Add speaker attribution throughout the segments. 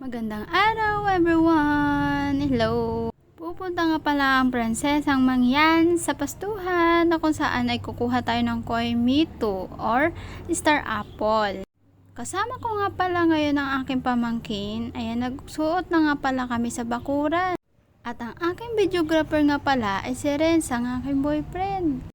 Speaker 1: Magandang araw everyone! Hello! Pupunta nga pala ang prinsesang Mangyan sa pastuhan na kung saan ay kukuha tayo ng Koi Mito or Star Apple. Kasama ko nga pala ngayon ang aking pamangkin. Ayan, nagsuot na nga pala kami sa bakuran. At ang aking videographer nga pala ay si Renz, ang aking boyfriend.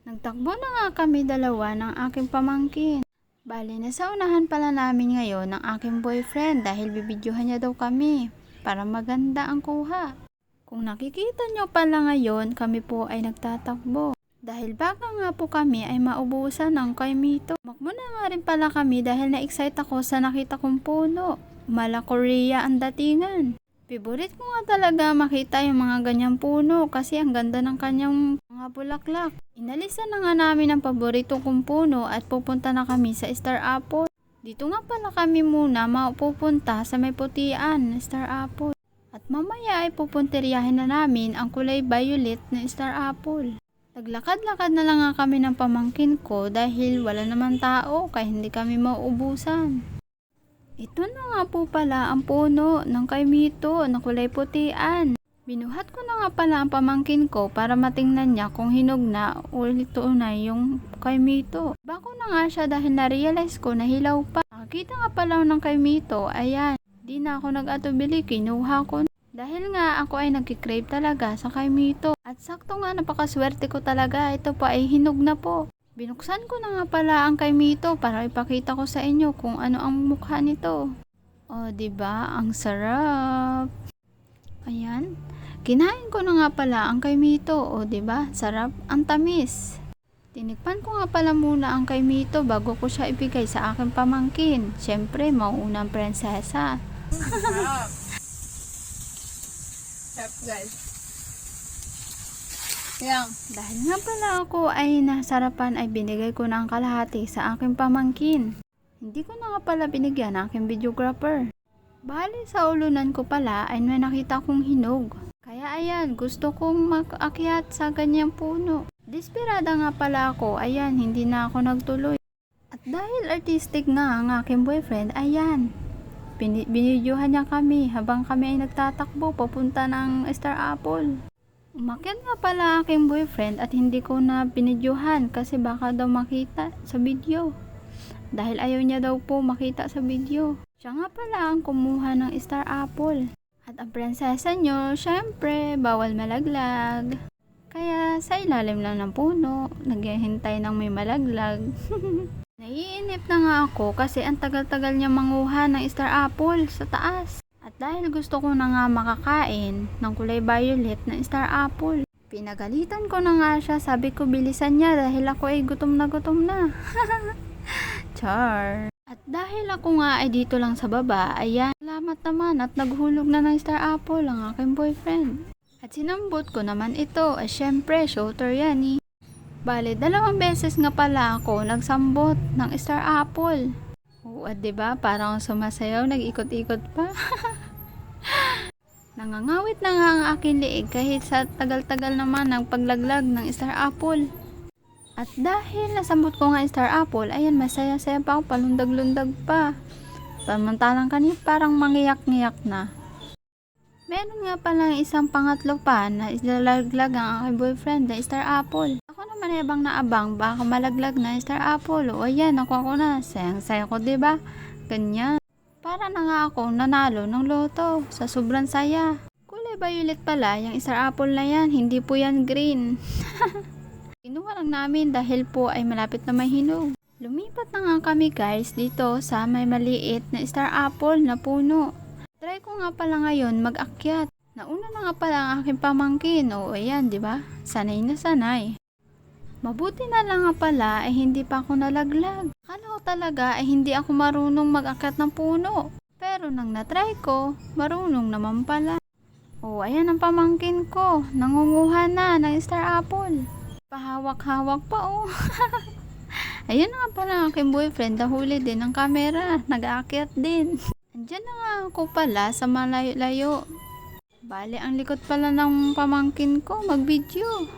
Speaker 1: Nagtakbo na nga kami dalawa ng aking pamangkin. Bali, nasa unahan pala namin ngayon ng aking boyfriend dahil bibidyohan niya daw kami para maganda ang kuha. Kung nakikita nyo pala ngayon, kami po ay nagtatakbo. Dahil baka nga po kami ay maubusan ng Koi Mito. Makmo na nga rin pala kami dahil na-excite ako sa nakita kong puno. Mala Korea ang datingan. Favorite ko nga talaga makita yung mga ganyang puno kasi ang ganda ng kanyang mga bulaklak. Inalisan na nga namin ang paborito kong puno at pupunta na kami sa Star Apple. Dito nga pala kami muna mapupunta sa may putian na Star Apple. At mamaya ay pupunteriyahin na namin ang kulay violet na Star Apple. Naglakad-lakad na lang nga kami ng pamangkin ko dahil wala naman tao kaya hindi kami mauubusan. Ito na nga po pala ang puno ng Koi Mito na kulay putian. Binuhat ko na nga pala ang pamangkin ko para matingnan niya kung hinog na o tunay yung Koi Mito. Bako na nga siya dahil na-realize ko na hilaw pa. Nakakita nga pala ng Koi Mito, ayan. Di na ako nag-atubili, kinuha ko. Dahil nga ako ay nagkikrave talaga sa Koi Mito. At sakto nga napakaswerte ko talaga, ito pa ay hinog na po. Binuksan ko na nga pala ang Koi Mito para ipakita ko sa inyo kung ano ang mukha nito. O, diba? Ang sarap. Ayan. Kinain ko na nga pala ang Koi Mito. O, diba? Sarap. Ang tamis. Tinikpan ko nga pala muna ang Koi Mito bago ko siya ibigay sa aking pamangkin. Siyempre, mauunang prinsesa.
Speaker 2: Sarap. Sarap, guys. Yang.
Speaker 1: Dahil nga pala ako ay nasarapan ay binigay ko na ang kalahati sa aking pamangkin. Hindi ko na nga pala binigyan ang aking videographer. Bali sa ulunan ko pala ay may nakita kong hinog. Kaya ayan, gusto kong mag-akyat sa ganyang puno. Desperada nga pala ako, ayan, hindi na ako nagtuloy. At dahil artistic nga ang aking boyfriend, ayan, binidyohan niya kami habang kami ay nagtatakbo papunta ng Star Apple. Umakyat nga pala aking boyfriend at hindi ko na binidyohan kasi baka daw makita sa video. Dahil ayaw niya daw po makita sa video. Siya nga pala ang kumuha ng Star Apple. At ang prinsesa nyo, syempre, bawal malaglag. Kaya sa ilalim lang ng puno, naghihintay ng may malaglag. Naiinip na nga ako kasi ang tagal-tagal niya manguha ng Star Apple sa taas. At dahil gusto ko na nga makakain ng kulay violet na Star Apple, pinagalitan ko na nga siya, sabi ko bilisan niya dahil ako ay gutom na gutom na. Char. At dahil ako nga ay dito lang sa baba, ayan, salamat naman at naghulog na ng Star Apple ang aking boyfriend. At sinambot ko naman ito, ay syempre, shooter yan eh. Bale, 2 beses nga pala ako nagsambot ng Star Apple. Oo, at diba, parang sumasayaw, nag-ikot-ikot pa. Nangangawit na nga ang aking liig kahit sa tagal-tagal naman ng paglaglag ng Star Apple. At dahil nasambot ko nga Star Apple, ayan, masaya-saya pa ako, palundag-lundag pa. Pamantalang kanina parang mangiyak-ngiyak na. Meron nga palang isang pangatlo pa na ilalaglag ang aking boyfriend na Star Apple. Ako naman ay abang na abang, baka malaglag na Star Apple. O ayan, nakuha ko na. Sayang-sayang ko, diba? Ganyan. Para na nga ako nanalo ng loto sa sobrang saya. Kulay violet pala, yung Star Apple na yan, hindi po yan green. Kinuha lang namin dahil po ay malapit na may hinog. Lumipat na nga kami guys dito sa may maliit na Star Apple na puno. Try ko nga pala ngayon mag-akyat. Nauna na nga pala ang aking pamangkin. O ayan, di ba? Sanay na sanay. Mabuti na lang nga pala ay hindi pa ako nalaglag. Akala ko talaga ay hindi ako marunong mag-akyat ng puno. Pero nang na-try ko, marunong naman pala. O ayan ang pamangkin ko. Nangunguha na ng Star Apple. Pahawak-hawak pa oh. Ayun nga pala ang aking boyfriend. Nahuli din ang camera. Nag-aakyat din. Andiyan na nga ako pala sa malayo-layo. Bale, ang likod pala ng pamangkin ko mag-video.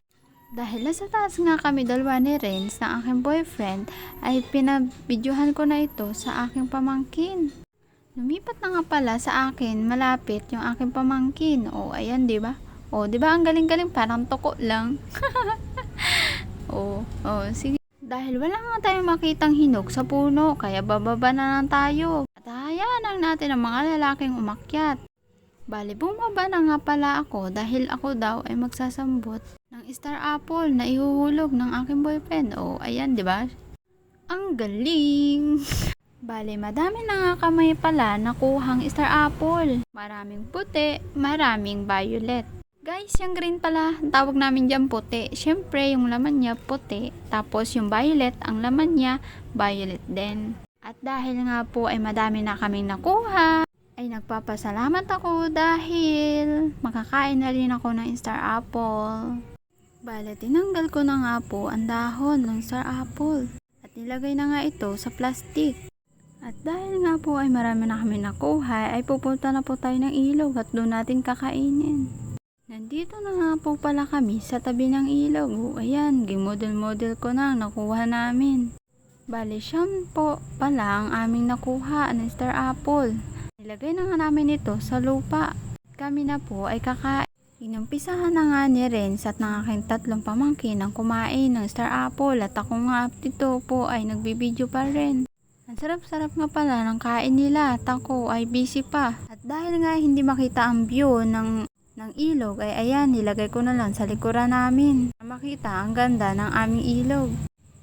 Speaker 1: Dahil nasa taas nga kami dalawa ni Renz na aking boyfriend, ay pinabidyohan ko na ito sa aking pamangkin. Lumipat na nga pala sa akin, malapit yung aking pamangkin. O, ayan, di ba? O, di ba ang galing-galing, parang toko lang. O, sige. Dahil wala nga tayong makitang hinog sa puno, kaya bababa na lang tayo. At hayaan lang natin ang mga lalaking umakyat. Bali, bumaba na nga pala ako dahil ako daw ay magsasambot ng star apple na ihuhulog ng aking boyfriend. O, ayan, di ba? Ang galing! Bale, madami na nga kamay pala nakuhang star apple. Maraming puti, maraming violet. Guys, yung green pala, ang tawag namin dyan puti. Syempre, yung laman niya puti. Tapos yung violet, ang laman niya violet din. At dahil nga po ay madami na kaming nakuha, ay nagpapasalamat ako dahil makakain na rin ako ng star apple. Bale, tinanggal ko na nga po ang dahon ng star apple. At nilagay na nga ito sa plastic. At dahil nga po ay marami na kami nakuha, ay pupunta na po tayo ng ilog at doon natin kakainin. Nandito na nga po pala kami sa tabi ng ilog. O, ayan, gimodel-model ko na ang nakuha namin. Bale, siyam po pala ang aming nakuha ng star apple. Nilagay na nga namin ito sa lupa. Kami na po ay kakain. Inumpisahan na nga ni Renz at ng aking tatlong pamangkin ang kumain ng star apple at ako nga dito po ay nagbibideo pa rin. Ang sarap-sarap nga pala ng kain nila at ako ay busy pa. At dahil nga hindi makita ang view ng ilog ay ayan, nilagay ko na lang sa likuran namin. Makita ang ganda ng aming ilog.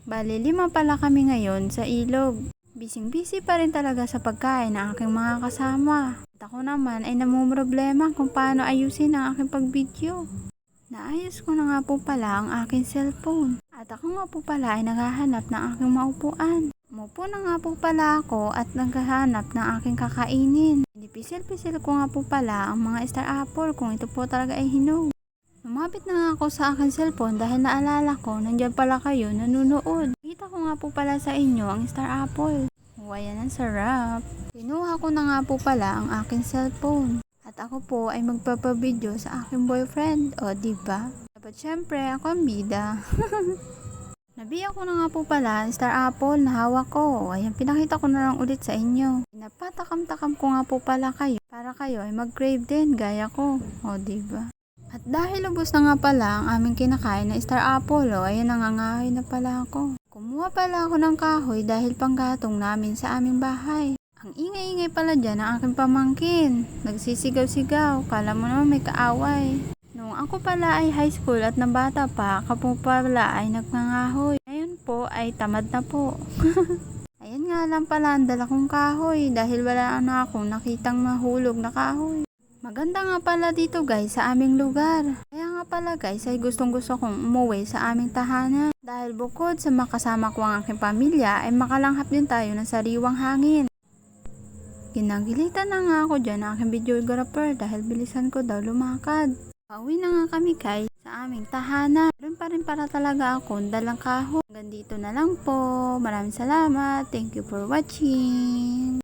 Speaker 1: Bali, 5 pala kami ngayon sa ilog. Bising-busy pa rin talaga sa pagkain ng aking mga kasama. At ako naman ay namumroblema kung paano ayusin ang aking pag-video. Naayos ko na nga po pala ang aking cellphone. At ako nga po pala ay naghahanap ng aking maupuan. Umupo na nga po pala ako at naghahanap ng aking kakainin. Dinipisil-pisil ko nga po pala ang mga star apple kung ito po talaga ay hinog. Lumapit na nga ako sa aking cellphone dahil naalala ko nandiyan pala kayo nanunood. Kita ko nga po pala sa inyo ang star apple. O, ayan, ang sarap. Kinuha ko na nga po pala ang aking cellphone. At ako po ay magpapabideo sa aking boyfriend. O, diba? Dapat syempre ako ang bida. Nabiya ko na nga po pala ang star apple na hawak ko. Ayan, pinakita ko na lang ulit sa inyo. Napatakam-takam ko nga po pala kayo para kayo ay mag-crave din gaya ko. O, diba? At dahil ubos na nga pala ang aming kinakain na star apple, ayan, nangangahoy na pala ako. Kumuha pala ako ng kahoy dahil panggatong namin sa aming bahay. Ang ingay-ingay pala dyan ang aking pamangkin. Nagsisigaw-sigaw, kala mo naman may kaaway. Nung ako pala ay high school at nabata pa, ako po pala ay nagngangahoy. Ngayon po ay tamad na po. Ayan nga lang pala ang dala kong kahoy dahil wala na akong nakitang mahulog na kahoy. Maganda nga pala dito guys sa aming lugar. Kaya nga pala guys ay gustong-gusto kong umuwi sa aming tahanan. Dahil bukod sa makasama ko ang aking pamilya ay makalanghap din tayo ng sariwang hangin. Ginagilitan na nga ako dyan ng aking videographer dahil bilisan ko daw lumakad. Pauwi na nga kami guys sa aming tahanan. Meron pa rin para talaga akong dalang kahoy. Hanggang dito na lang po. Maraming salamat. Thank you for watching.